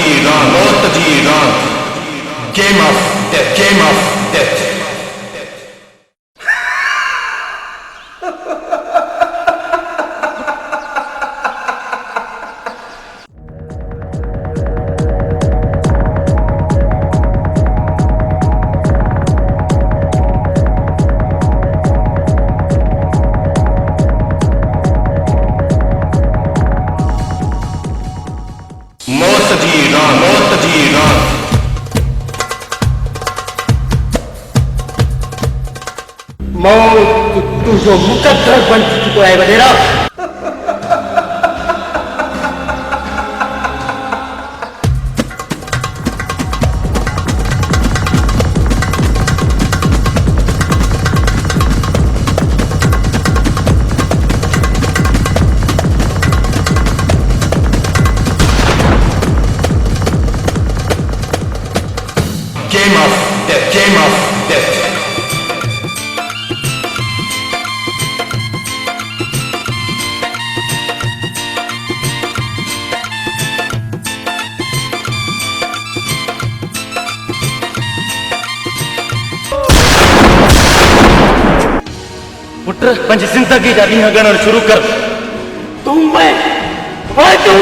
जी रात, game of death, game of death. मौत तुझो मुकद्दर बन चुको है वडेरा। Game of death, game of death. पुत्र पंहिंजी जिंदगी जा ॾींहं ॻणणु शुरू कर। तूं मैं तूं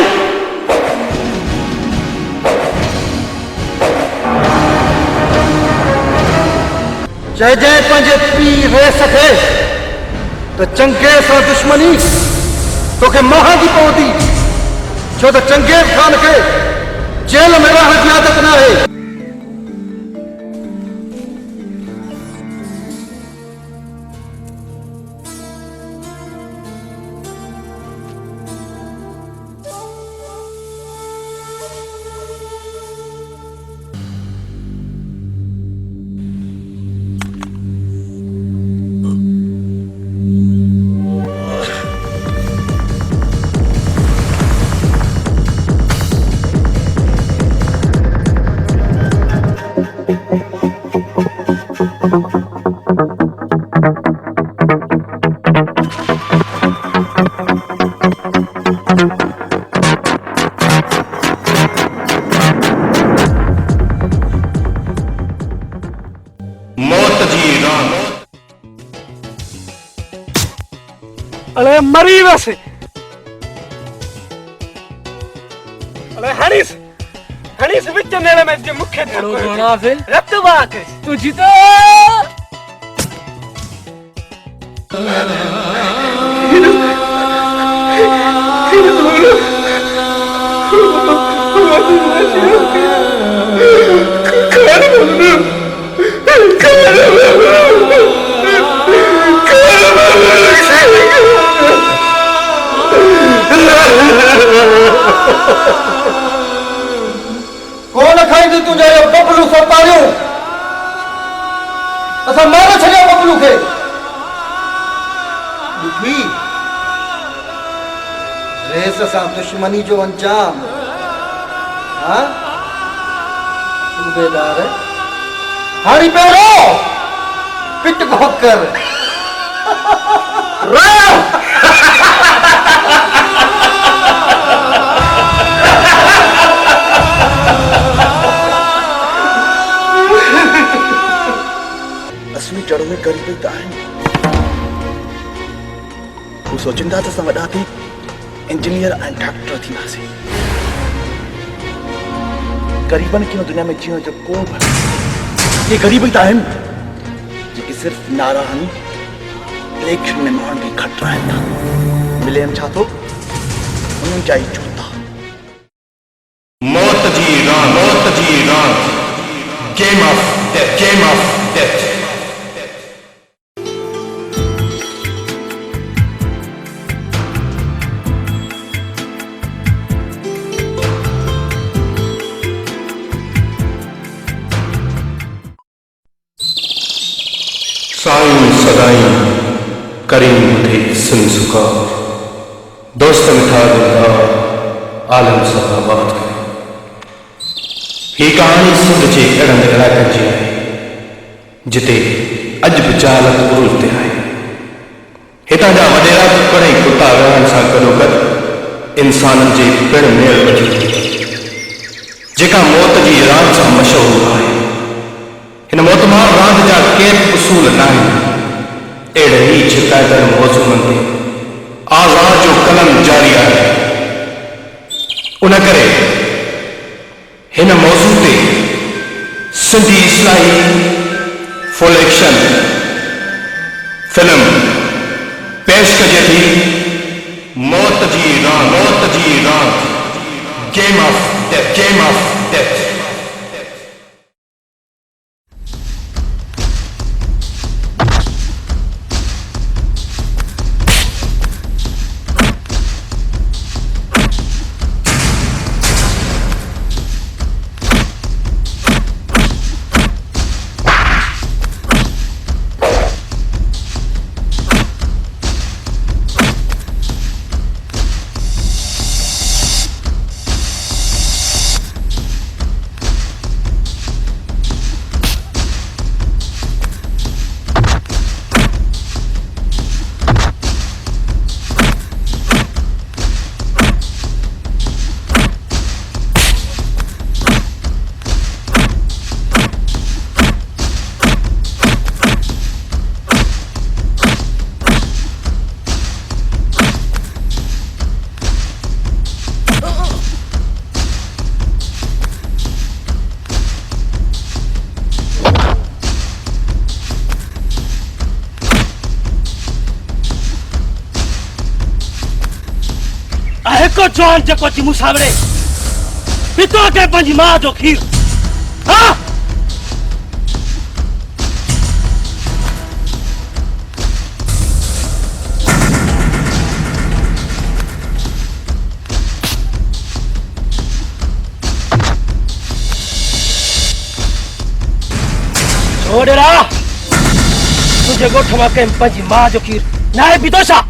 चइजांइ पंहिंजे पीउ रेस खे त चंगेज़ सां दुश्मनी तोखे महांगी पवंदी, छो त चंगेज़ ख़ान खे जेल में रहण जी आदत न आहे। अरे मरी वैसे, अरे हनीस विच नेड़े में जो मुख्य था रक्त वाक तू जीतो। कौन खाई तुझे बबलू सो पारियो? असा मारो छड़ियो बबलू के। दुखी रेस सा दुश्मनी जो अंजाम। हाँ सूबेदार हाड़ी पेरो पिट भोकर असली जड़ में करीबी तू सोचिंदा त असां वॾा थी इंजीनियर ऐं डॉक्टर थींदासीं। ग़रीबनि खे दुनिया में जीअण जो को बि ये ग़रीब त आहिनि जेके सिर्फ़ नारा हणी इलेक्शन में माण्हुनि खे खटराइनि था। मिलेनि छा थो उन्हनि जा ई चूता। मौत जी रात, game of death, game of death. साईं सदाई करीम थे सुन सुका, दोस्त मिठा दिलदा आलम सदा बात करे। ही कहानी सिंध जे अहिड़नि इलाइक़नि जी आहे जिते अॼु बि जालत उरुज ते आहे। हितां जा वॾेरा कुकड़ ऐं कुता रहण सां गॾोगॾु इंसाननि जे पिण मेल वठी जेका मौत जी रांदि सां मशहूरु आहे। हिन मोतमार रांदि जा के उसूल न आहिनि। अहिड़े ई शिकायतनि मौज़ूअनि ते आज़ाद जो कलम जारी आहे। उन करे हिन मौज़ू ते सिंधी इस्लाही फुल एक्शन फिल्म पेश कजे थी मौत जी रांदि गेम ऑफ डेथ। हिकु जवान जेको अची मूं सावरे पितो के पंहिंजी माउ जो खीर हा छोड़ेरा तुझे ॻोठ मां कंहिं पंहिंजी माउ जो खीर न आहे पीतो छा?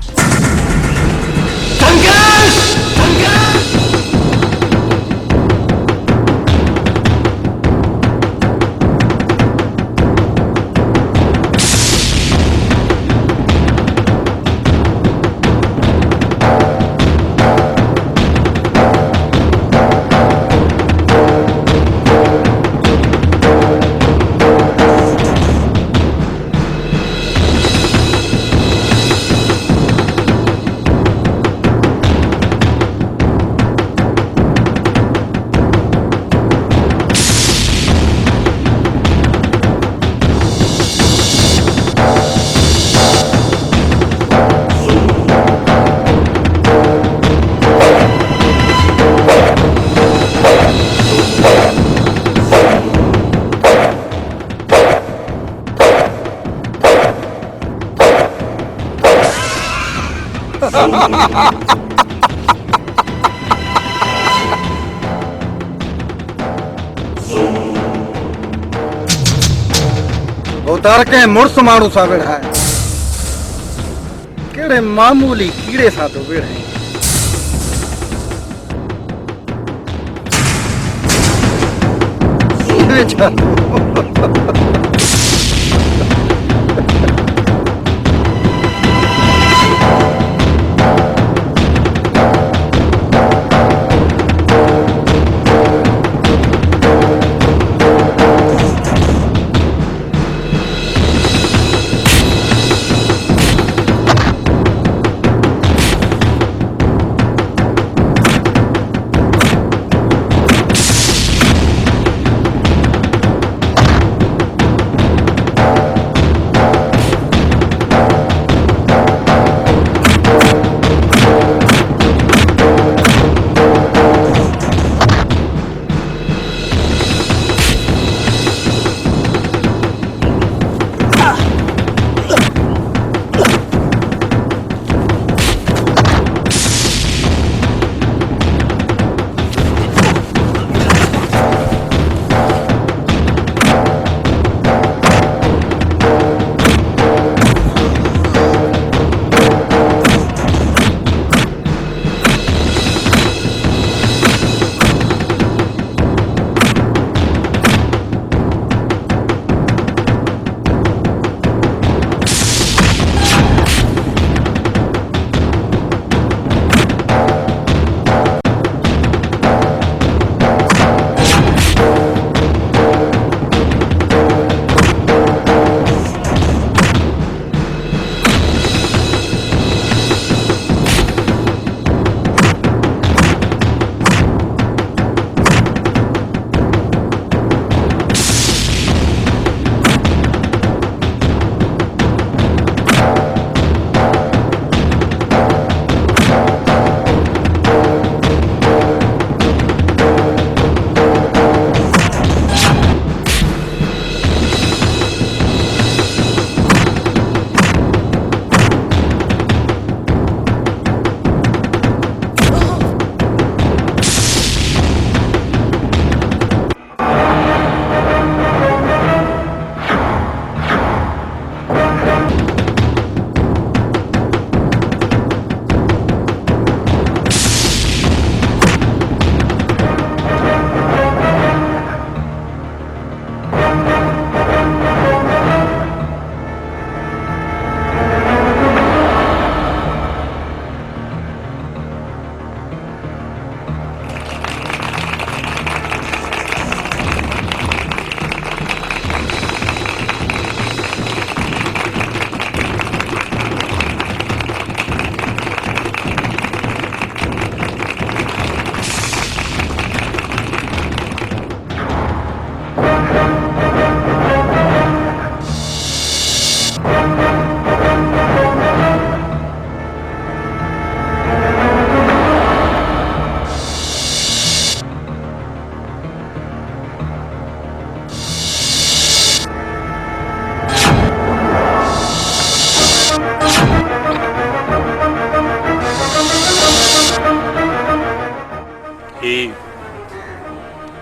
उतार के मुड़स माण्हू सां वेड़ा है केड़े मामूली कीड़े सां तो वेड़ा है।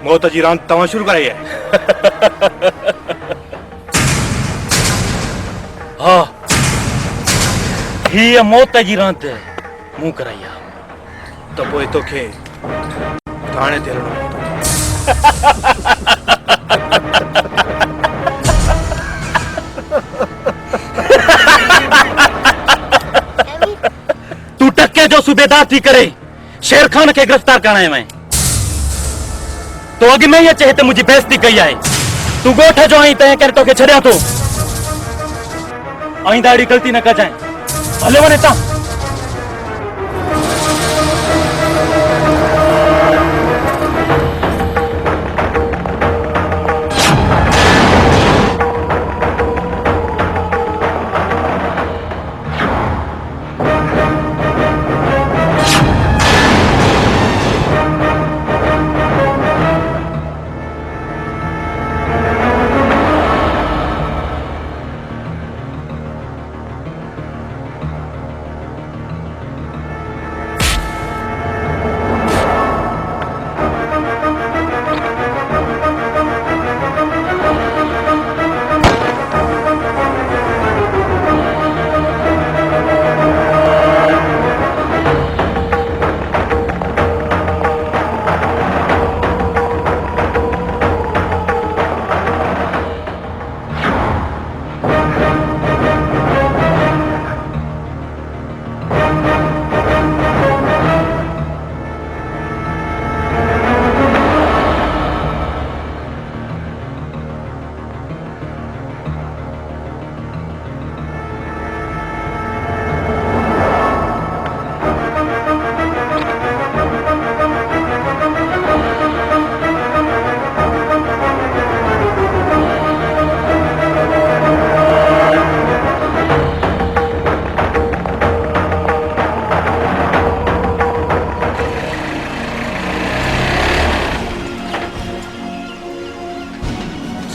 मौत जी रांदि तव्हां शुरू कराई आहे? हा, हीअ मौत जी रांदि मूं कराई आहे। त पोइ तोखे थाणे ते हलणो पवंदो। तू टके जो सूबेदार थी करे शेर खान के गिरफ्तार कराए मैं तो अॻु में ई अचे हिते मुंहिंजी बेइज़ती कई आहे। तू ॻोठ जो आई तंहिं करे तोखे छॾियां थो। आईंदा अहिड़ी ग़लती न कजांइ। हले वञे हितां।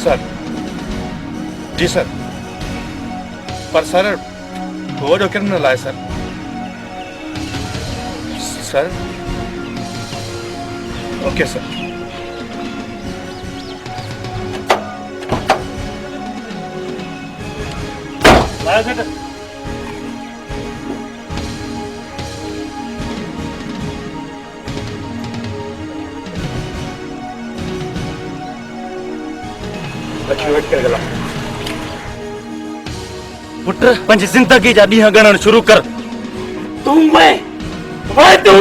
सर, जी सर, पर सर वो जो क्रिमिनल है सर, सर, ओके सर। पुट पंहिंजी ज़िंदगी जा ॾींहं ॻणणु शुरू कर। तू मैं तू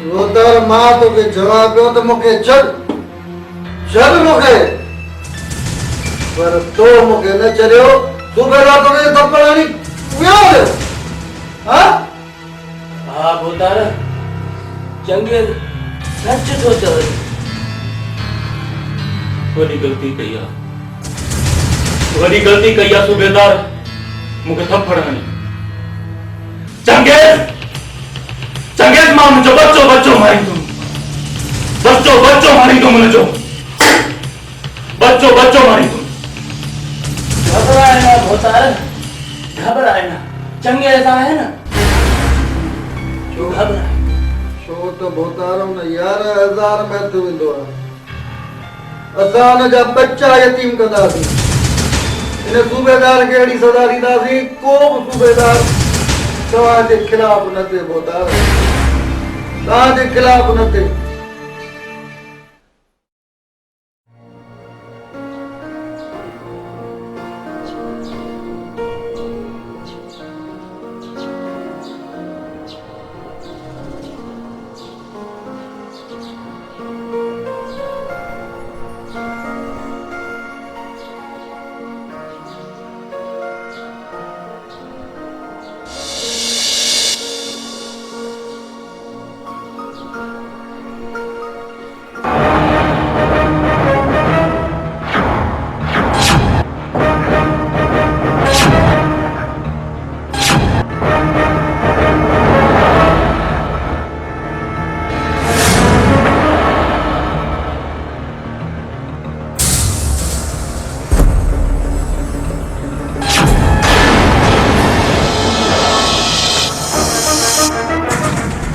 रोदर मां तोखे जवाब ॾियो त मूंखे छॾ मूंखे, पर तो मूंखे न छॾियो। सूबेदार तोखे थप्पड़ हणी वियो हा? हा भूतार, चंगे सच थो चवे। वॾी ग़लती कई आहे, वॾी ग़लती कई आहे सूबेदार। मूंखे थप्पड़ हणी। चंगेज़ मां मुंहिंजो बच्चो मारींदुमि। बच्चो मारींदुमि हुनजो। बच्चो मारींदुमि। घबराए ना भूतार, घबराए ना। चंगेज़ आहे न, घबराए। छो त भोतार हुन 11,000 में थी वेंदो आहे। असां हुनजा बच्चा यतीम कंदासीं। इन सूबेदार खे अहिड़ी सज़ा ॾींदासीं को बि सूबेदार तव्हांजे खिलाफ़ न थिए। भोतार तव्हांजे खिलाफ़ न थिए।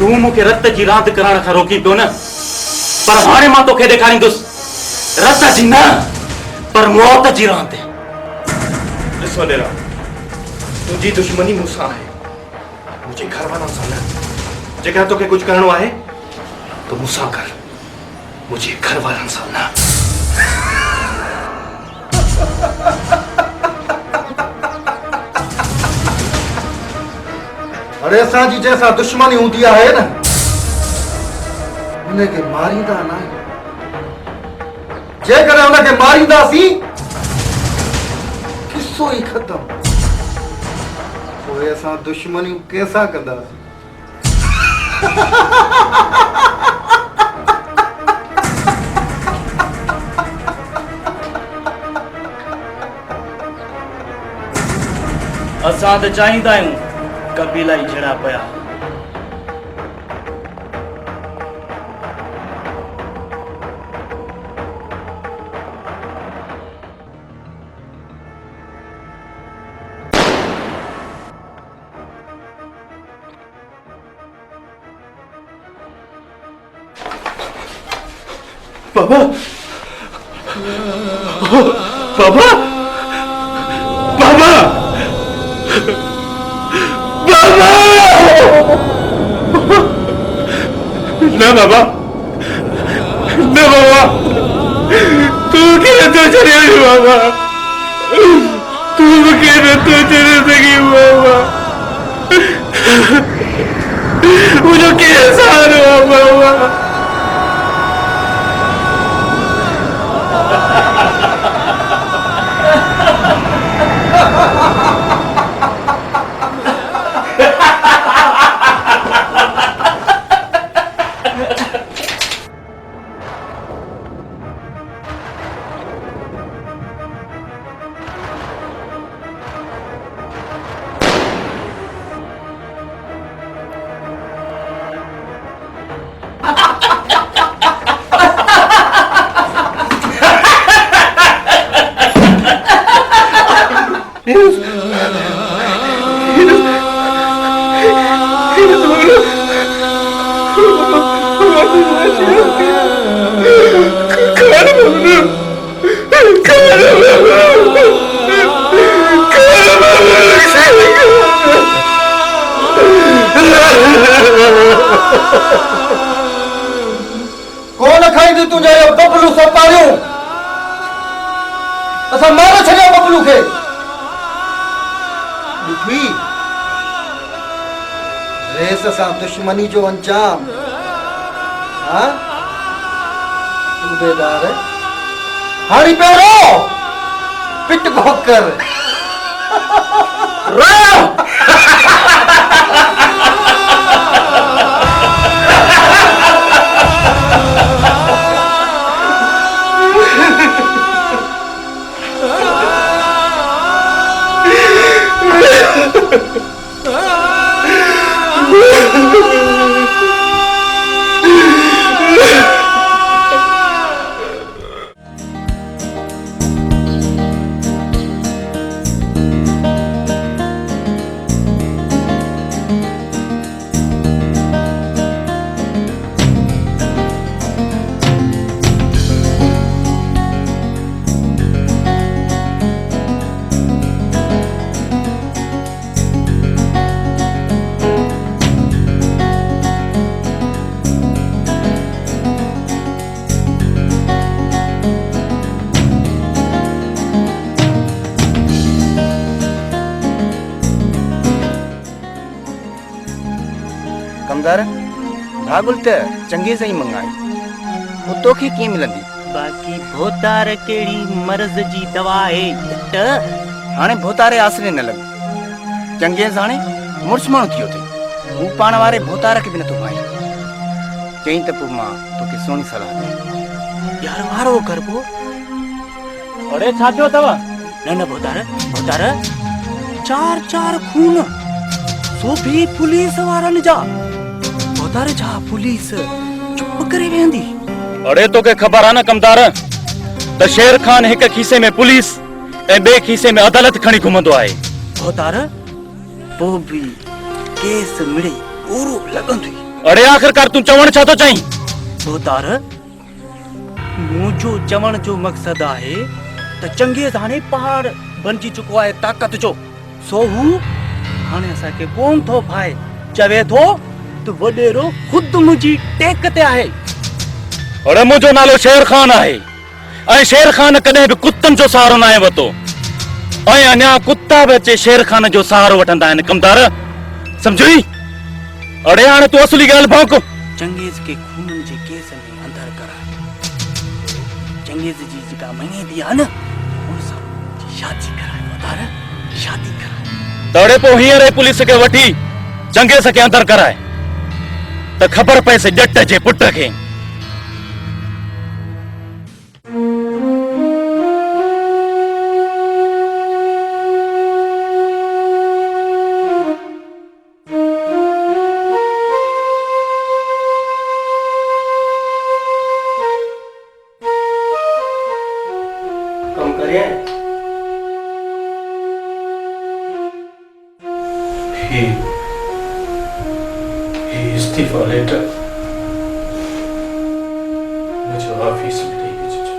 तू मूंखे रत जी रांदि करण खां रोकी पियो न, पर हाणे मां तोखे ॾेखारींदुसि रत जी न पर मौत जी रांदि। ॾिस वॾेरा, तुंहिंजी दुश्मनी मूंसां आहे, मुंहिंजे घर वारनि सां न। जेकर तोखे कुझु करणो आहे तो मूंसां कर, मुंहिंजे घर वारनि सां न। अरे असांजी जंहिंसां दुश्मनी हूंदी आहे न, उनखे मारींदा न आहियूं। जेकॾहिं उनखे मारींदासीं किसो ई ख़तम। पोइ असां दुश्मनियूं कंहिंसां कंदासीं? असां त चाहींदा आहियूं कबीला ई जहिड़ा पिया। बाबा, बाबा, बाबा, बाबा, न बाबा, न बाबा, तू क्या तो चले बाबा, तू क्या तो चले सकी बाबा, मुझे कैसा हुआ बाबा? कौन खाईंदी तुंहिंजा इहो बबलू सपारियूं? असां मारे छॾियो बबलू खे। ॾिठी रेस सां दुश्मनी जो अंजाम। हाँ सूबेदार हाणी पियो रो पिट भोकर रो। कमदार भागुल त चंगे सां ई मंगाई, वो तोखे कीअं मिलंदी? बाक़ी भोतार केड़ी मर्ज जी दवा है त हाणे भोतारे आसरे न लॻ। चंगे हाणे मुड़ुस माण्हू थियो अथई, हू पाण वारे भोतार खे बि नथो पाए। चई त पोइ मां तोखे सुहिणी सलाह ॾियां। यार वारो कर पो। अरे छा थियो अथव? न न भोतार भोतार चार खून सो भी पुलिस वारनि जा। भोतार छा पुलिस चुप करे वेंदी? अरे तोखे ख़बर आहे न कमदार त शेर खान हिक खीसे में पुलिस ऐं ॿिए खीसे में अदालत खणी घुमंदो आहे। भोतार पोइ बि केस मिड़े पूरो लॻंदो। अड़े आखिरकार तू चवण छा तो चाहीं? भोतार मुझो चवण जो मकसद आहे त चंगेज़ हाणे पहाड़ बणजी चुको आहे ताकत जो, सो हू हाणे असांखे कोन थो पाए, चवे थो त वॾेरो खुद मुंहिंजी टेक ते आहे। अड़े मुंहिंजो नालो शेर खान आहे ऐं शेर खान कॾहिं बि कुतनि जो सहारो न आहे वरितो ऐं अञा कुत्ता बि अचे शेर खान जो सहारो वठंदा आहिनि। कमदार सम्झी? अड़े हाणे तूं असली ॻाल्हि भौंक। चंगेज़ के खून जे केस में अंदर कराए, चंगेज़ जी जेका महीने दी आहे न उन सां शादी कराए। भोतार शादी कराए तड़े पोइ हींअर पुलिस खे वठी चंगेज़ खे अंदर कराए त ख़बर पए से ॼट जे पुट खे। कम करिए। he इस्तीफा लेटर मुझे ऑफिस में लेके चलो।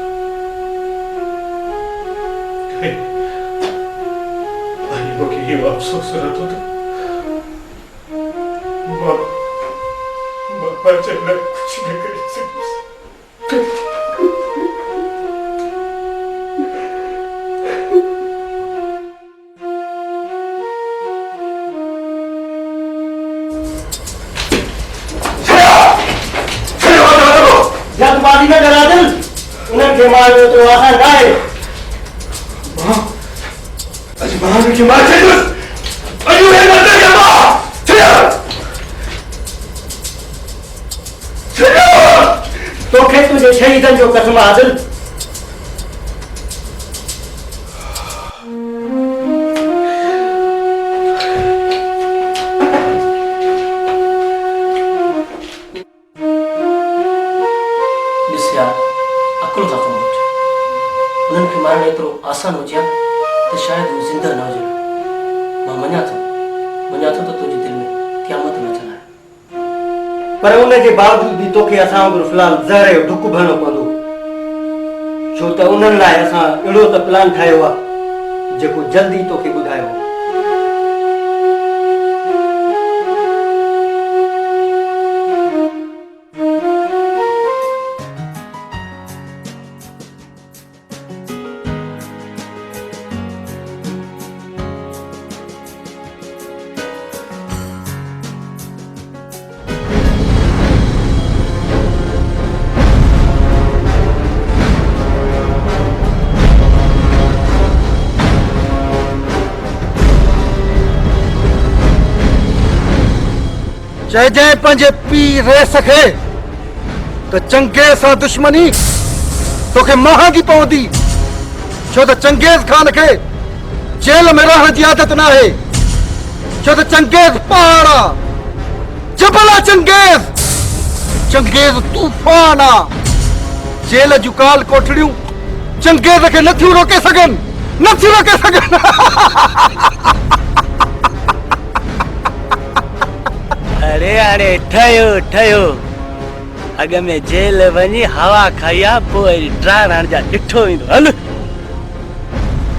भाई को ये अफसोस रहता था बाबा चलना कुछ नहीं कर सकती। जल्दबाजी में डरा दिल उन्हें बीमार हो तो आसान ना है। अजी महान की मार चाहिए अयो है मरने के मां चलो चलो तो खे तुझे शहीदन जो कसम आदिल। अकुल का कम उन्हनि खे मारण एतिरो आसान हुजे त शायदि हू ज़िंदा न हुजनि। मां मञा थो त तुंहिंजे दिलि में क़यामत न चलाए, पर उन जे बावजूद बि तोखे असां वांगुरु फ़िलहाल ज़हर जो ढुक भरणो पवंदो, छो त उन्हनि लाइ असां अहिड़ो त प्लान ठाहियो आहे जेको जल्दी तोखे ॿुधायो। जय जय पंहिंजे पीउ रहे सके तो चंगेज़ सां दुश्मनी तोखे महांगी पवंदी, छो त चंगेज़ खान के जेल में रहण जी आदत ना है, छो त चंगेज़ पहाड़ आ, जबल आ चंगेज़ तूफान आ। जेल जूं काल कोठड़ियूं चंगेज़ खे नथियूं रोके सघनि। अरे ठयो अॻ में जेल वञी हवा खाई आ पोइ ट्रायल हण जा ॾिठो वेंदो। हल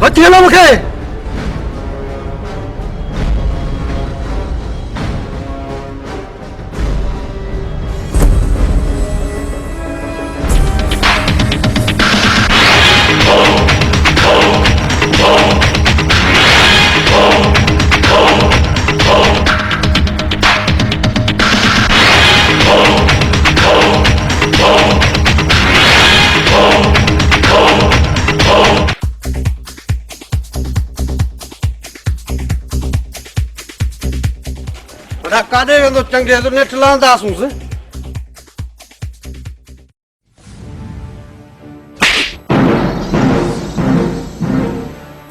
वठी हलो मूंखे। काॾे वेंदो चंगेज़ नेठि लहंदासूंसि।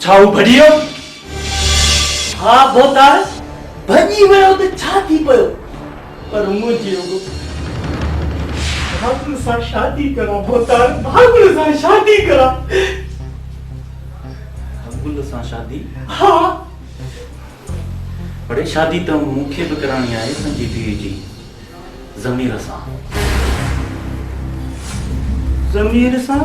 छा हू भॼी वियो? हा भोतार भॼी वियो त छा थी पियो, पर मुंहिंजी भागुर सां शादी करा भोतार, भागुर सां शादी करा। भागुर सां शादी? हा बड़े शादी तो मुखे भी करानी है संजीव जी, ज़मीर सां। ज़मीर सां?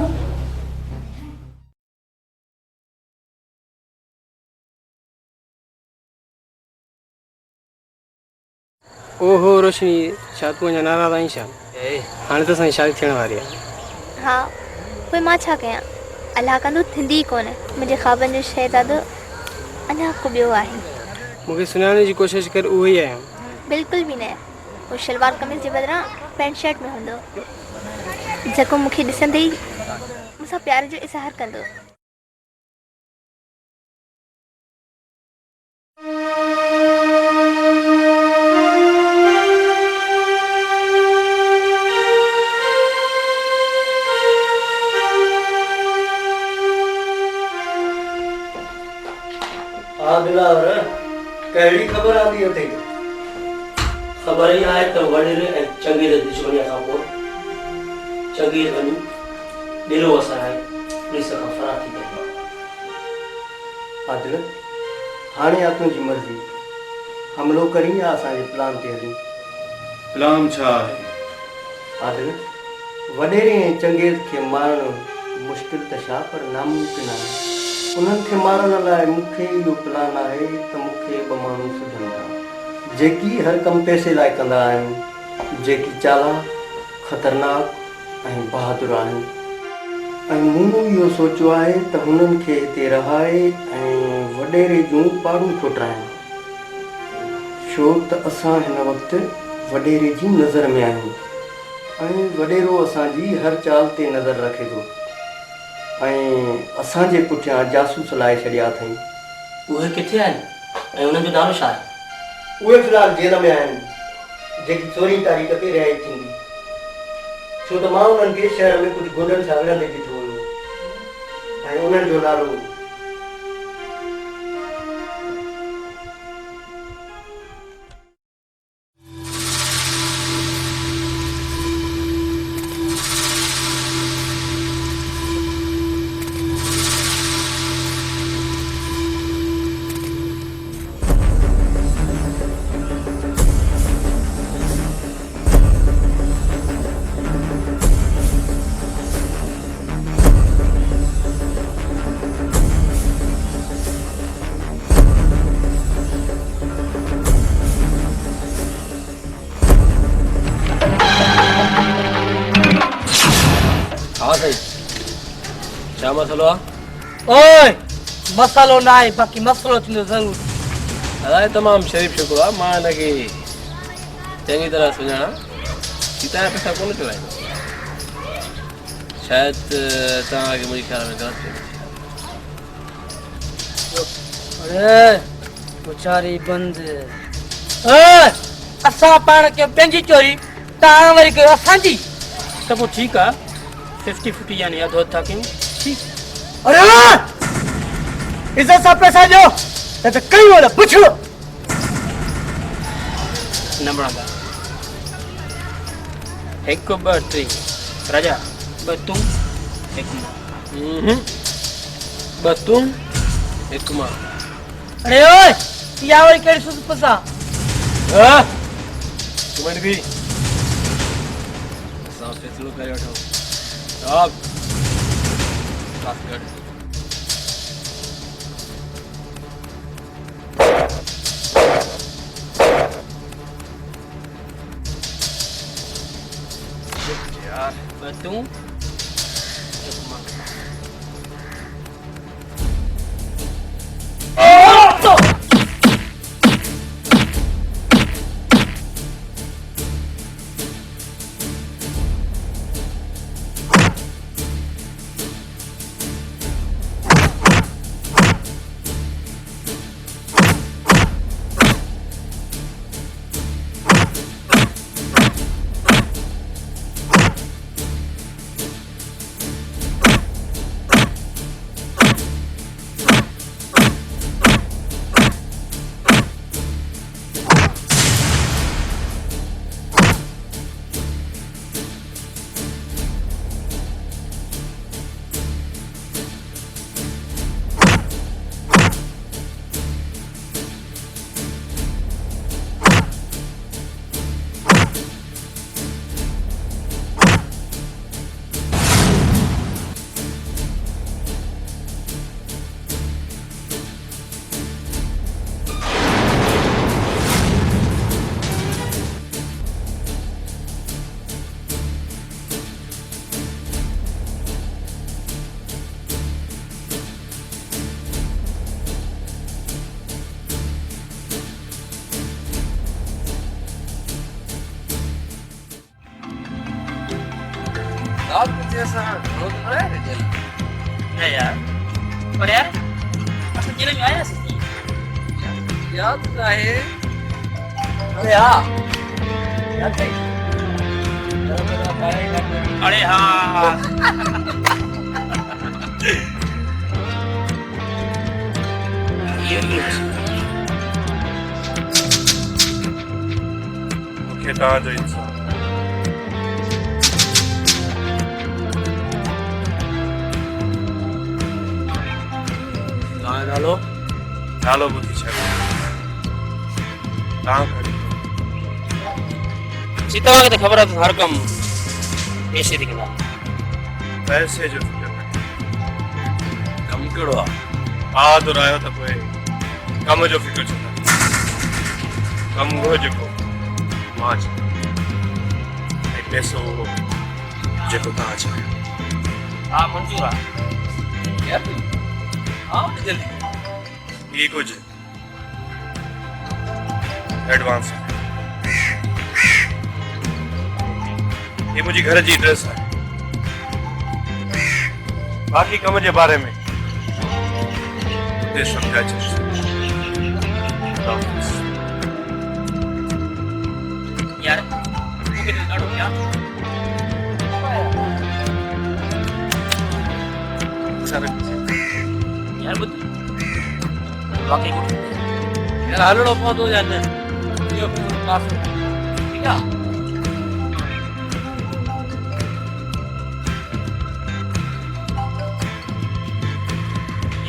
ओहो रोशनी, छा तूं अञा नाराज़ आहीं छा? हाणे त असांजी शादी थियण वारी आहे। हाँ, पोइ मां छा कयां? अलाह कंदो थींदी ई कोन्हे। मुंहिंजे ख़्वाबनि जो शहज़ादो अञा को ॿियो आहे। मूंखे सुञाणण जी कोशिशि कर, उहो ई आहियां। बिल्कुलु बि न। उहो शलवार कमीज़ जे बदिरां पैंट शर्ट में हूंदो, जेको मूंखे ॾिसंदे ई मूंसां प्यार जो इज़हार कंदो। हाँ दिलावर, कहिड़ी ख़बर आंदी अथई? ख़बर ई आहे त वॾेरे ऐं चङे जे दुश्मनीअ खां पोइ चङी वञी ॾिलो असां पुलिस खां फरार थी वियो। आदिल, हाणे आहे तुंहिंजी मर्ज़ी, हमिलो करी या असांजे प्लान ते हली? प्लान छा आहे? आदिल, वॾेरे ऐं चङे खे मारणु मुश्किल त छा पर नामुमकिन आहे। उन्हनि खे मारण लाइ मूंखे इहो प्लान आहे त मूंखे ॿ माण्हू सुझनि था जेकी हर कमु पैसे लाइ कंदा आहिनि, जेकी चालाक, ख़तरनाक ऐं बहादुर आहिनि। ऐं मूं इहो सोचियो आहे त हुननि खे हिते रहाए ऐं वॾेरे जूं पाड़ूं खोटाइनि, छो त असां हिन वक़्तु वॾेरे जी नज़र में आहियूं ऐं वॾेरो असांजी हर चाल ते नज़र रखे थो ऐं असांजे पुठियां जासूस लाइ छॾिया अथई। उहे किथे आहिनि ऐं उन्हनि जो नालो छा आहे? उहे फ़िलहालु जेल में आहिनि, जेकी 14 तारीख़ ते रिहाई थींदी, छो त मां उन्हनि खे शहर में कुझु गुंडनि सां विढ़ंदे ॾिठो हुयो ऐं उन्हनि जो नालो छा मसलो आहे? ओए, मसालो ना आहे, बाक़ी मसलो थींदो ज़रूर। अलाए, तमामु शरीफ़ छोकिरो आहे। मां हिनखे चङी तरह सुञाणा। सीता जा पैसा कोन चुराईंदो। शायदि तव्हांखे मुंहिंजे ख़्याल में ग़लति थियो। अरे वीचारी बंद। असां पाण के पंहिंजी चोरी, तव्हां वरी कयो असांजी। त पोइ ठीकु आहे, 50-50 यानी अधु अधु था कयूं। अरे इज्जत सां पैसा ॾियो न त कई वॾा पुछो न बणंदा। 1 2 3 राजा, 2 तूं 1 मां। 2 तूं 1 मां। अरे ओए, इहा वरी कहिड़ी सुस आहे? तूं वञ बि, असां फ़ैसिलो करे वठूं। अब गड यार, तूं याद मुझे ऐसा बहुत बड़ा है जेल नहीं यार और यार असं जेल में आया याद का है अरे हाँ याद है अरे हाँ ये मुख्य ताज इंसान नालो नालो बुद्धि छे कहाँ खड़ी सीता के तो खबर है तो हर कम ऐसे दिखना पैसे जो फिक्र नहीं कम करो आ तो रहा था कोई कम जो फिक्र चला कम हो जो माज एक पैसो जो ताज है हाँ मंजूर है यार आओ जल्दी ये कुछ एडवांस है ये मुझे घर जी ड्रेस है बाकी कम के बारे में समझा यार तू के लड़ो क्या यार बुद्धि वाकई को यार हलड़ो बहुत हो जाते हैं ये अपने पास ठीक है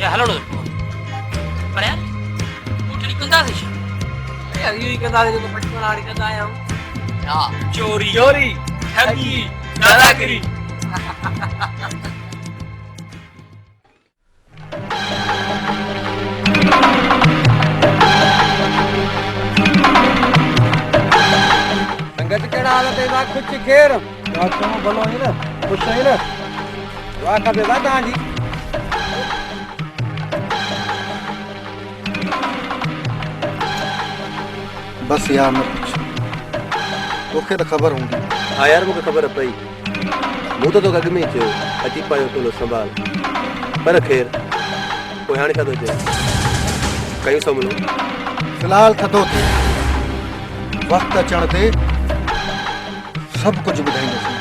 ये हलड़ो पर यार उठनी कंदा से यार ये कंदा से तो बचपन आड़ी कंदा आया हूं या चोरी चोरी ठगी दादागिरी संगत केड़ा हालत है कुछ खेर तुम भलो है ना खुश है ना वाह का बेदा कहां जी बस यार मैं कुछ तोखे तो खबर होंगी हाँ यार मुझे खबर है पई मुँह तो अॻ में ही चयो अची पायो थोरो संभाल पर ख़ैर कोई हाणे छा थो चए कयूं समलो फिलहाल थधो थे वक्त अचण ते सब कुछ ॿुधाईंदुसि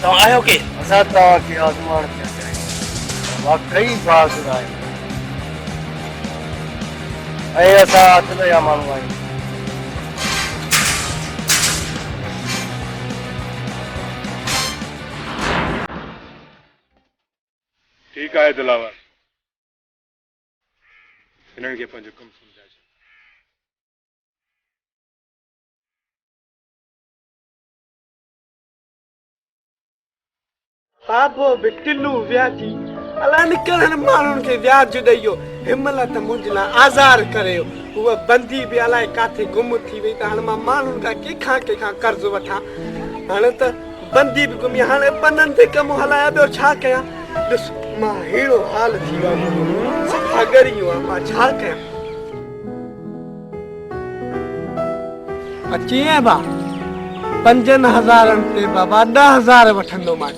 तो आयो के असां के आज़माइण पिया कयूं वाकई बाज़ आहे ऐं असां अचल जा माण्हू आहियूं ठीक है दिलावर इन्हनि खे पंहिंजो कमु सम्झाए बाबो बिटिलू व्याजी अला निकरण माण्हुनि खे व्याज ॾेइयो हिमल त मुंहिंजे लाइ आज़ार करियो उहा बंदी बि अलाए काथे गुम थी वई त हाणे मां माण्हुनि खां कंहिंखां कर्ज़ वठां हाणे त बंदी बि गुमी हाणे पननि ते कमु हलाया ॿियो छा कयां ॾिस मां अहिड़ो हाल थी वियो सफ़ा ॻरी वियो आहे मां छा कयां अची बा 5000 ते बाबा 10000 वठंदो मां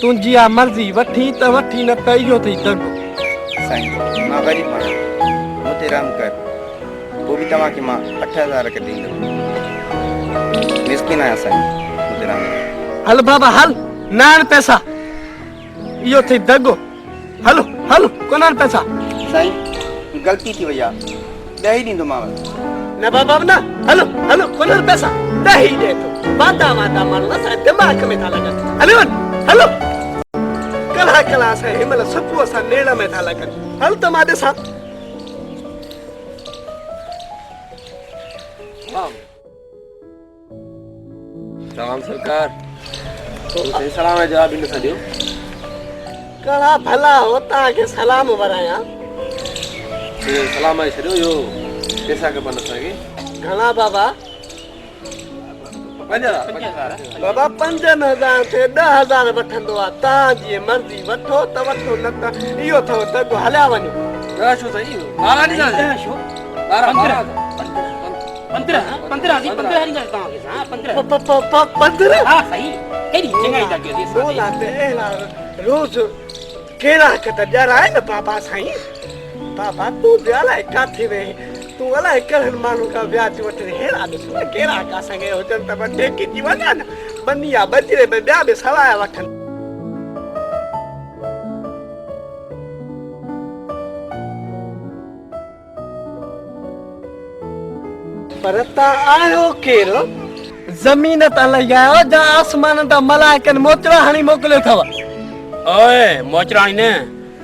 तुंहिंजी आहे मर्ज़ी वठी त वठी न त इहो अथई दगो साईं मां ग़रीब आहियां मूंते रहम कर पोइ बि तव्हांखे मां 8000 कढी ॾींदुमि मिसकिन आहियां साईं मूंते रहम कर हल बाबा हल न आहिनि पैसा इहो अथई दगो हलो हलो कोन आहिनि पैसा साईं ग़लती थी वई आहे 10 ॾींदोमांव न बाबा न हलो हलो कोन आहिनि पैसा 10 ई ॾे थो वादा वादा माण्हू असां दिमाग़ में था लॻनि हले वञ हलो कला कला असां हिनमहिल सुबुह असां नेड़ में था लॻनि हल त मां ॾिसां सलाम सरकार तो सलाम जो जवाब इन सदियो कला भला हो तव्हांखे सलाम वरायां सलाम आई छॾियो यो पैसा खपनि असांखे घणा बाबा 5000 बाबा 5000 ते 10000 वठंदो आहे तव्हांजी मर्ज़ी वठो त वठो न त इहो अथव दगो हलिया वञो छो साईं 12 ॾींदा छो 15 ॾींदा तव्हांखे हां 15 15 हा सही एॾी चङाई था कयो बोला ते अहिड़ा रोज़ कहिड़ा त ॾियारा आहे न बाबा साईं बाबा तूं बि अलाए किथे वेही तूं अलाए कहिड़नि माण्हुनि खां व्याज वठे हेड़ा ॾिस न कहिड़ा का असांखे हुजनि त टेकिजी वञा न बनिया बजरे में ॿिया बि सवाया वठनि पर तव्हां आहियो केरु ज़मीन तां लही आयो जा आसमान तां मलाइकनि मोचड़ा हणी मोकिलियो अथव ओए मोचराणी न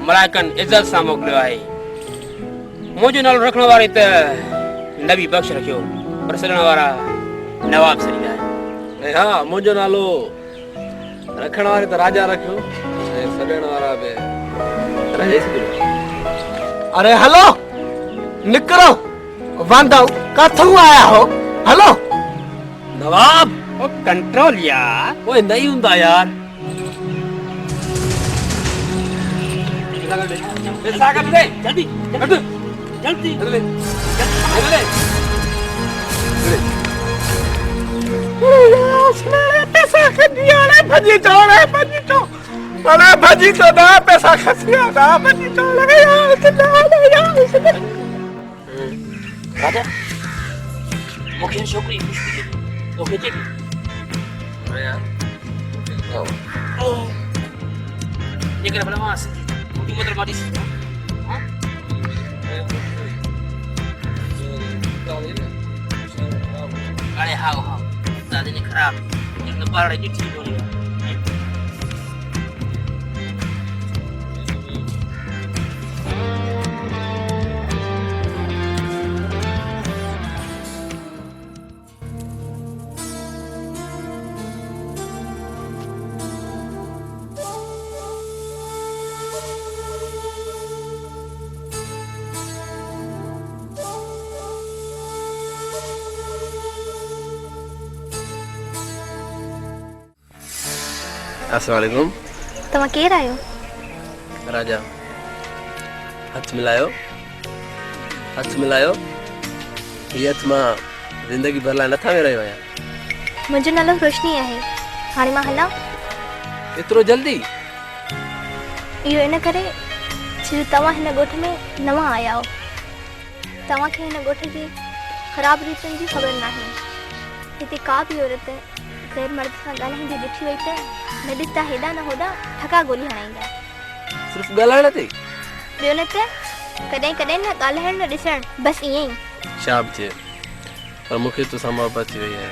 मलाइकनि इज़त सां मोकिलियो आहे मुंहिंजो नालो रखण वारे त नबी बख़्श रखियो पर सॾण वारा नवाब सॾींदा आहिनि हा मुंहिंजो नालो रखण वारे त राजा रखियो ऐं सॾण वारा बि राजा ई सॾियो अरे हलो निकिरो वांदा काथों आया हो हलो नवाब ओ कंट्रोल यार ओए नहीं हूंदा यार पैसा कट दे जल्दी कट जल्दी ले ले पैसा खसिया रे भजी चो अरे भजी तो ना पैसा खसिया ना भजी चो लगे यार कितना यार राजा मूंखे छोकिरी खुशी थी तोखे चेकी अरे यार जेकर भला मां सिंधी मुंहिंजी मदर मां ॾिसी हां अरे हा दादी ने खराब एक बार की ठीक हो रही है अस्सलाम वालेकुम तव्हां केरु आहियो राजा हथ मिलायो ये हथ मां ज़िंदगी भर लाइ नथा में रहियो आहियां मुंहिंजो नालो रोशनी आहे हाणे मां हलां एतिरो जल्दी इहो इन करे छो तव्हां हिन ॻोठ में नवां आया हो तव्हांखे हिन ॻोठ जी ख़राब रीतियुनि जी ख़बर नाहे हिते का बि औरत गैर मर्द सां ॻाल्हाईंदी ॾिठी वई त न ॾिसंदा हेॾा न होॾा ठका गोली हणाईंदा सिर्फ़ ॻाल्हाइण ते ॿियो न त कॾहिं कॾहिं न ॻाल्हाइण न ॾिसण बसि ईअं ई शाब जे पर मूंखे तोसां मोहबत थी वई आहे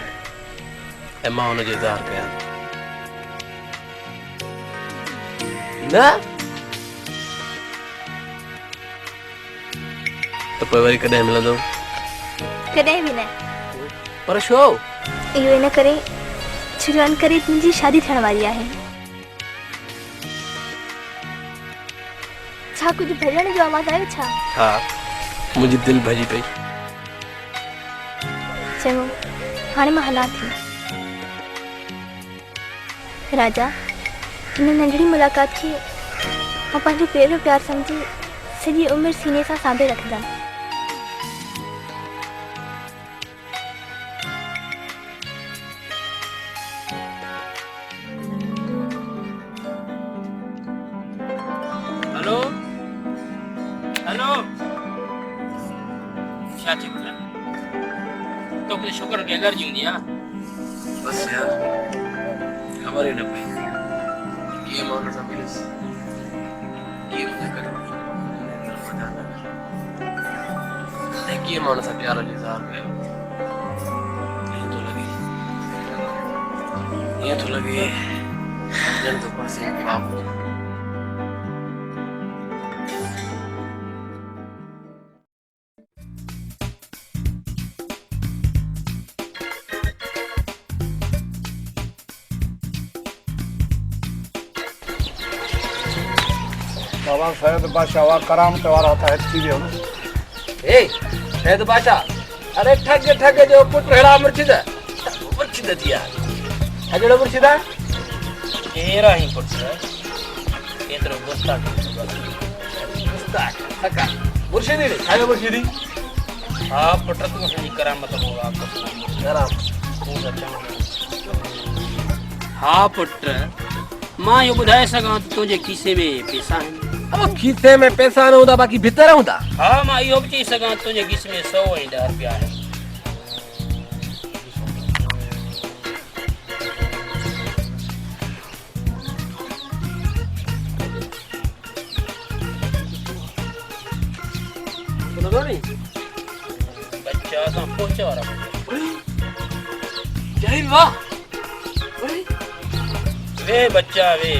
ऐं मां हुनजो इज़हार कयां न त पोइ वरी कॾहिं मिलंदो कॾहिं बि न पर छो इहो इन करे छो जो अनकरीब मुंहिंजी शादी थियण वारी आहे छा कुझु भॼण जो आवाज़ आयो छा हा मुंहिंजी दिलि भॼी पई चङो हाणे मां हलां थी राजा हिन नंढड़ी मुलाक़ात खे मां पंहिंजो पहिरियों प्यार सम्झी सॼी उमिरि सीने सां सांभे रखंदमि हेलो छा थियो पुट तो के छोकरनि खे एलर्जी हूंदी आहे बस यार ख़बर ही न पई कीअं मां हुन सां मिलियुसि कीअं मुंहिंजे करे ऐं कीअं मां हुन सां प्यार जो इज़हार कयो ईअं थो लॻे ॼण तो पासे ख्वाब हुजे बाबा सैयद बादशाह करामत वारा था अची वियो न ए सैयद बादशाह अरे ठग ठग जो पुट हेड़ा मुर्शिद थिया अजड़ो मुर्शिद केरा ही पुट एतरो गुस्ताख सका मुर्शिदी ने आयो मुर्शिदी हां पुट तू सही करामत हो वापस कराम तू सचा हां पुट मां यो बुधाए सका तुझे खीसे में पैसा है अब खीसे में पैसा न होता बाकी भीतर होता हाँ मां इहो बि चई सघां तुंहिंजे खीसे में 100 ऐं 10 रुपया आहे सुनो नी बच्चा असां पहुंचे वारा जहीर वाह वे बच्चा वे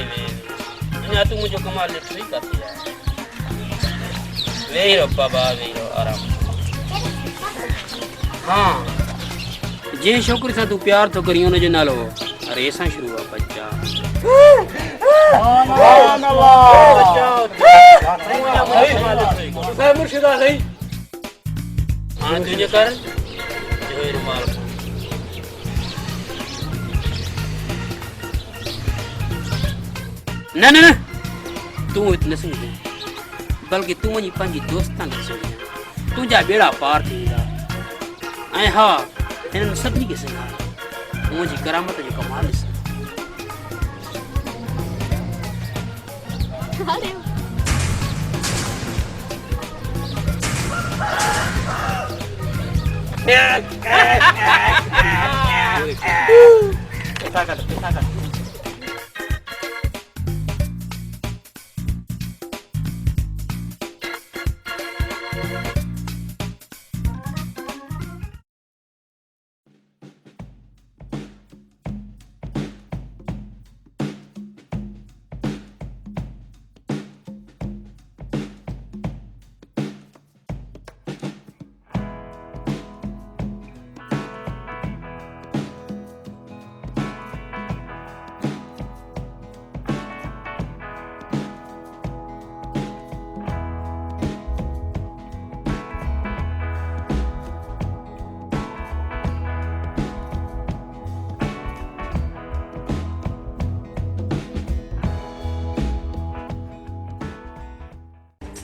अञा तू मुंहिंजो कमाल ॾिठो ई काथे आहे वेही रहो बाबा वेही रहो आराम हाँ जंहिं छोकिरी सां तूं प्यार थो करीं हुनजो नालो अरे सां शुरू आहे बच्चा हाँ तुंहिंजे कर जो रुमाल न न न तूं हिते न सम्झी बल्कि तूं वञी पंहिंजी दोस्तां खे सम्झ तुंहिंजा बेड़ा पार थींदा ऐं हा हिननि सभिनी खे सुञाण मुंहिंजी करामत जो कमाल ॾिस पैसा कट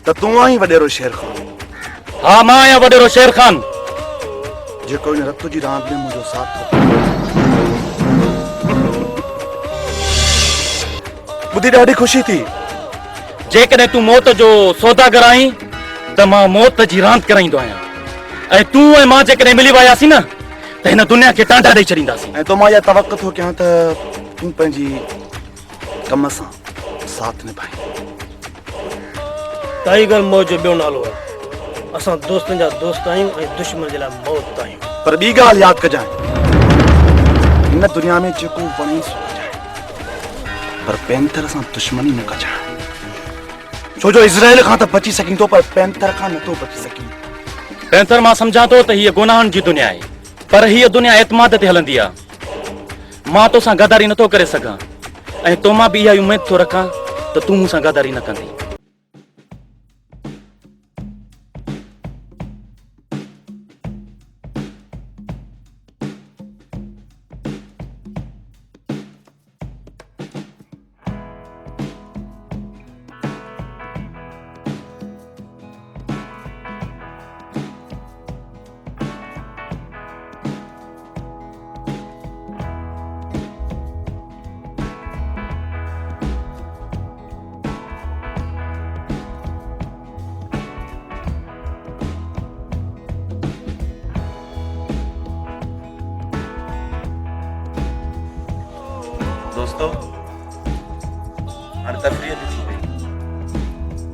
तो तू आई वडेरो शेर खान हाँ मां आहियां वडेरो शेर खान जेको इन रत जी रांदि में मुंहिंजो साथ थो ॿुधी ॾाढी ख़ुशी थी जेकॾहिं तूं मौत जो सौदागर आहीं त मां मौत जी रांदि कराईंदो आहियां ऐं तूं ऐं मां जेकॾहिं मिली वियासीं न त हिन दुनिया खे टांडा ॾेई छॾींदासीं ऐं तो मां इहा तवक़ो थो कयां त तूं पंहिंजी कम सां साथ निभाई टाइगर मौज जो ॿियो नालो आहे असां दोस्तनि जा दोस्त आहियूं ऐं दुश्मन जे लाइ मौत आहियूं पर ॿी ॻाल्हि यादि कजांइ हिन दुनिया में जेको वणे सो कजांइ पर पैंथर सां दुश्मनी न कजांइ छो जो इज़राइल खां त बची सघीं थो पर पैंथर खां नथो बची सघीं पैंथर मां सम्झां थो त हीअ गुनाहनि जी दुनिया आहे पर हीअ दुनिया एतमाद ते हलंदी आहे मां तोसां गदारी नथो करे सघां ऐं तो मां बि इहा उमेद थो रखां त तूं मूंसां गदारी न कंदी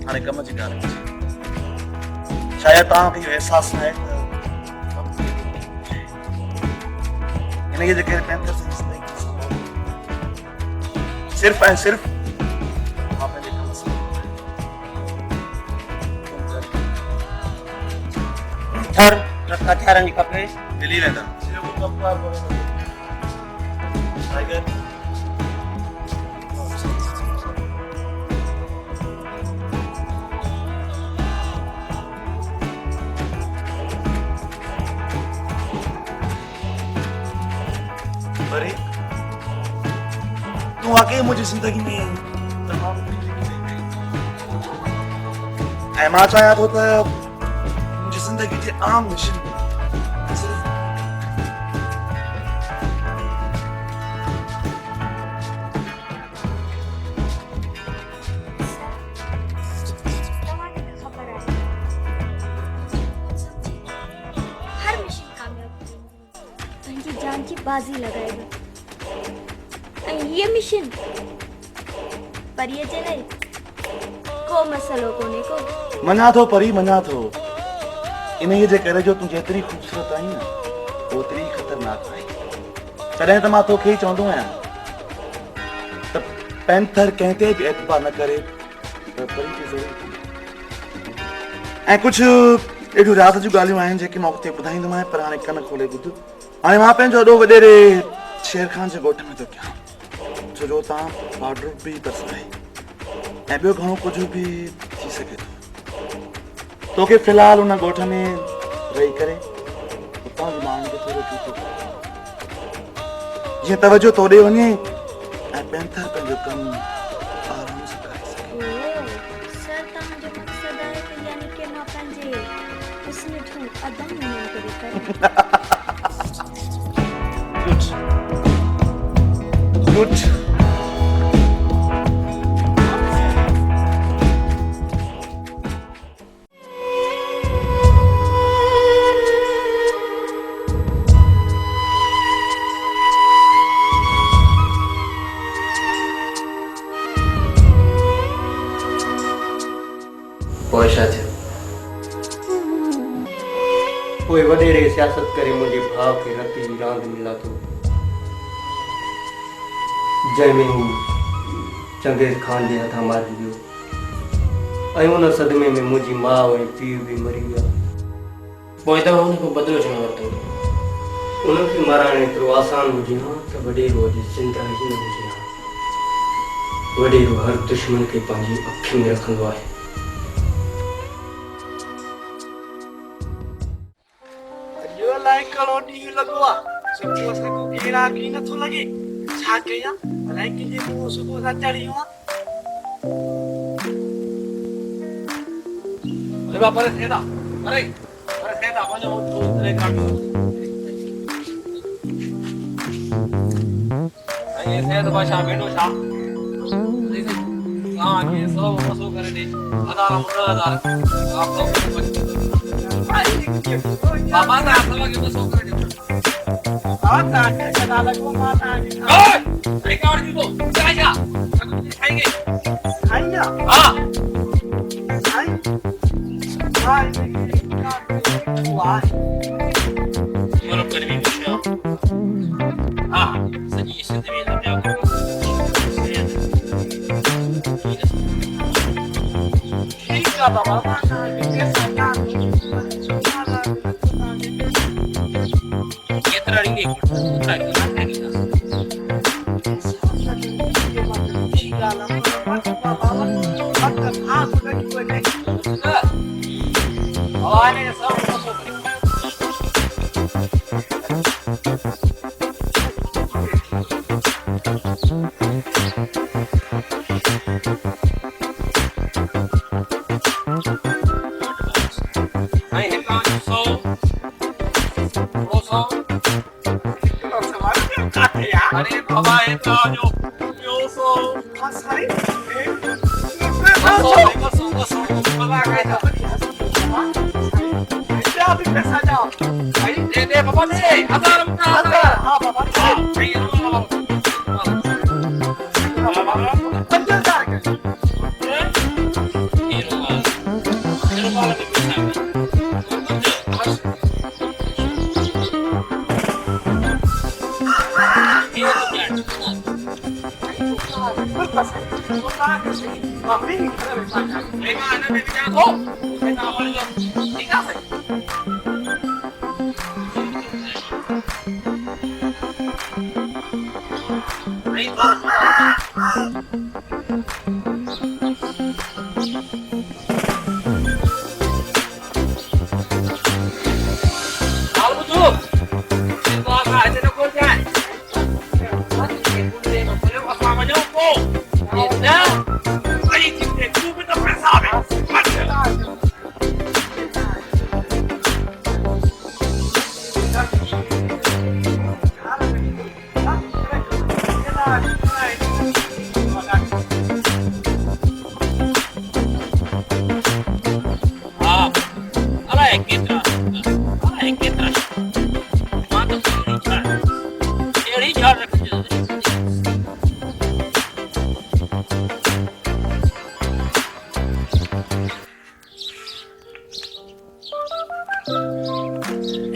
हाणे कम जी ॻाल्हि शायदि तव्हांखे इहो अहसासु आहे त हिन जे जेके पैंथर जी ज़िंदगी सिर्फ़ ऐं सिर्फ़ मां पंहिंजे कम सां थर रखा थियारनि जी खपे मिली वेंदा टाइगर परी तू वाकई मुझे जिंदगी में तमामु ऐं मां चाहियां थो त मुंहिंजी ज़िंदगी जे आम मिशन तव्हांखे त ख़बर आहे हर मिशन कामयाब पंहिंजी जान जी बाज़ी लॻाइबो ऐं हीअ मिशन परीअ जे लाइ को मसइलो कोन्हे को मञा थो परी मञा थो इन जे करे जो तूं जेतिरी ख़ूबसूरत आहीं न ओतिरी ख़तरनाक आहीं तॾहिं त मां तोखे ई चवंदो आहियां त पैंथर कंहिं ते बि एतबार न करे पर परी खे ज़रूरु ऐं कुझु अहिड़ियूं राति जूं ॻाल्हियूं आहिनि जेके मां उते ॿुधाईंदोमांइ पर हाणे कन खोले ॿुध हाणे मां पंहिंजो एॾो वॾेरे शेर खान जे ॻोठ में थो कयां छो जो तव्हां बॉर्डर बि तरसाए ऐं ॿियो घणो कुझु बि थी सघे थो तोखे फ़िलहाल उन ॻोठ में रही करे उतां जी माण्हुनि खे थोरो चूतो जीअं तवजो तोड़े वञे ऐं पैंथर पंहिंजो कमु आराम सां करे सघे सर तव्हांजो मक़सदु आहे त यानी कि मां पंहिंजे हुस्न जूं अदम मुनम करे गुड पोइ छा थियो पोइ वॾेरे सियासत करे मुंहिंजे भाउ खे रती जी रांदि मिलातो जंहिंमें हू चंगेज़ खान जे हथां मारिजी वियो ऐं उन सदमे में मुंहिंजी माउ ऐं पीउ बि मरी विया पोइ तव्हां हुन खां बदिलो छो न वरितो उनखे मारणु एतिरो आसान हुजे हा त वॾेरो अॼु ज़िंदा ई न हुजे हा वॾेरो हर दुश्मन खे पंहिंजी अखियुनि में रखंदो आहे अलाए कहिड़ो ॾींहुं लॻो आहे सुबुह सां को गिराक ई नथो लॻे छा कयां अलाए कंहिंजे मुंहुं सुबुह सां चढ़ियो आहे अरे बाप रे सेदा अरे सेदा वञो उतरे काटो ये सेद भाषा बेडो छा हां ये सब मसो करे दे हजार आप लोग बाबा ना आप लोग के मसो करे दे हां ना चला लगो माता जी ओए एक और जी तो जा खाएंगे खाइया हां खाई हाय वाह बोलो कर भी कुछ हां सही से भी लग जाओ ठीक है बाबा माता जी कैसा यार कितना रिंगे उतना नहीं अरे बाबा ये तो जो यो सो हंसाई बसो बाबा काय था क्या भी पैसा जाओ भाई दे बाबा दे हजार हां बाबा हां भाई बाबा 5000 ये रो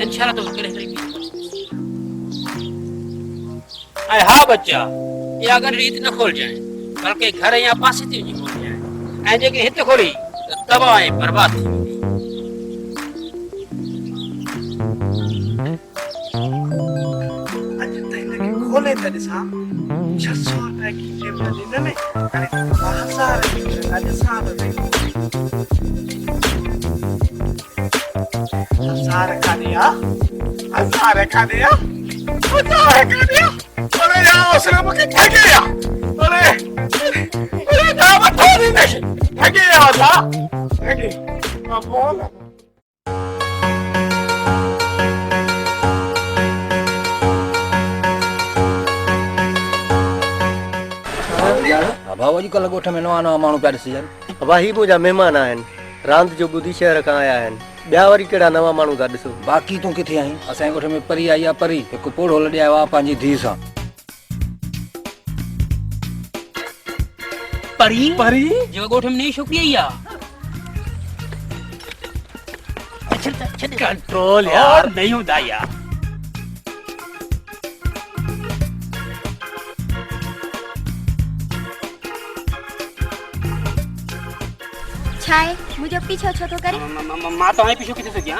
इंशाल्लाह तो करे करेंगे। हाँ बच्चा, ये अगर रीत न खोल जाए बल्कि घर या पासे थी खोल जाए ऐं जेके हित खोली तो तबाह ऐं बर्बाद थी वेंदी। अॼु त हिनखे खोले त ॾिसां 600 रुपए की टेबल ॾिननि हाणे 1000 अॼु सां हजार कानिया अरे यार उसने मुझे ठगे या अरे दावा थोड़ी नहीं ठगे या था ठगे मैं बोल भाऊ अॼुकल्ह ॻोठ में नवां नवां माण्हू पिया ॾिसजनि। बाबा ही मुंहिंजा महिमान आहिनि रांदि जो ॿुधी शहर खां आया आहिनि ॿिया वरी कहिड़ा नवां माण्हू था ॾिसो। बाक़ी तूं किथे आहीं? असांजे ॻोठ में परी आई आहे परी हिकु पोड़ो लॾे आयो आहे पंहिंजी धीउ सां। परी परी जो ॻोठ में नई छोकिरी आई आहे। कंट्रोल यार नहीं होता यार। छाए मुझे पीछे छो तो करे मां तो आई पीछे किथे से गया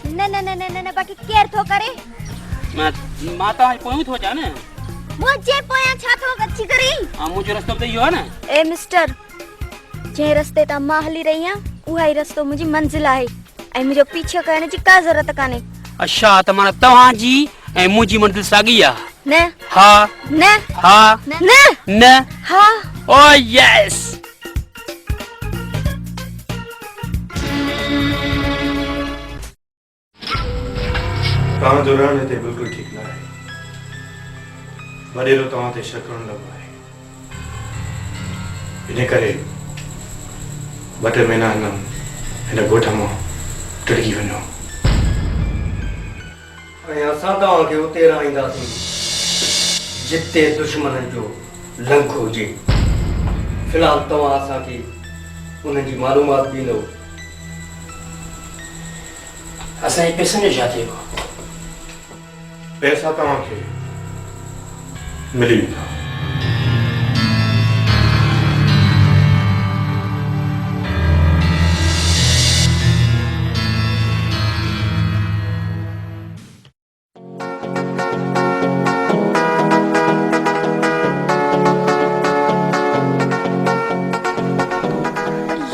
न न न न न बाकी केर थो करे मां तो आई पोई थो जा ने मुझे पोया छा थो अच्छी करी हां मुझे रास्तो तो यो है ना। ए मिस्टर जे रस्ते ता मां हली रही हां उहा ही रस्तो मुजी मंजिल आहे ए मुझे पीछे करने जी का जरूरत काने। अच्छा त माने तवा जी ए मुजी मंजिल सागी आ न हां न हां न न हां ओ यस तव्हां जो रहण हिते बिल्कुलु ठीकु न आहे। वॾेरो तव्हां ते शक करणु लॻो आहे इन करे ॿ टे महीना हिन ॻोठ मां टड़की वञो ऐं असां तव्हांखे उते रहाईंदासीं जिते दुश्मन जो लंघ हुजे। फ़िलहाल तव्हां असांखे उन जी मालूमात ॾींदो। असांजे पैसनि जो छा थियो? पैसा तव्हांखे मिली वेंदा।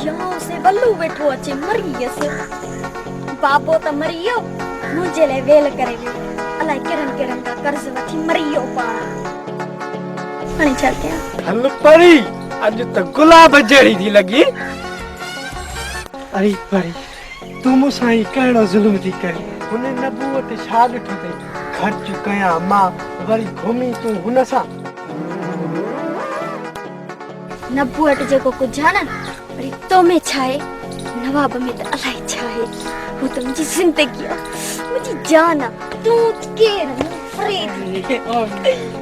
यहाँ से बल्लू बैठो अचे मरियस बाबो त मरियो मुझे ले वेल करे अलाए किरन का कर्ज वठी मरियो पाण हाणे छा कयां? हल परी अॼु त गुलाब जहिड़ी थी लॻी। अरे परी तूं मूंसां ही कहिड़ो ज़ुल्म थी करे हुन नबू वटि छा ॾिठो अथई ख़र्च कयां मां वरी घुमी तूं हुन सां नबू वटि जेको कुझु आहे न वरी तो में छा आहे नवाब में त अलाए छा आहे हू त मुंहिंजी ज़िंदगी आहे मुंहिंजी जान आहे तूं केरु फरीद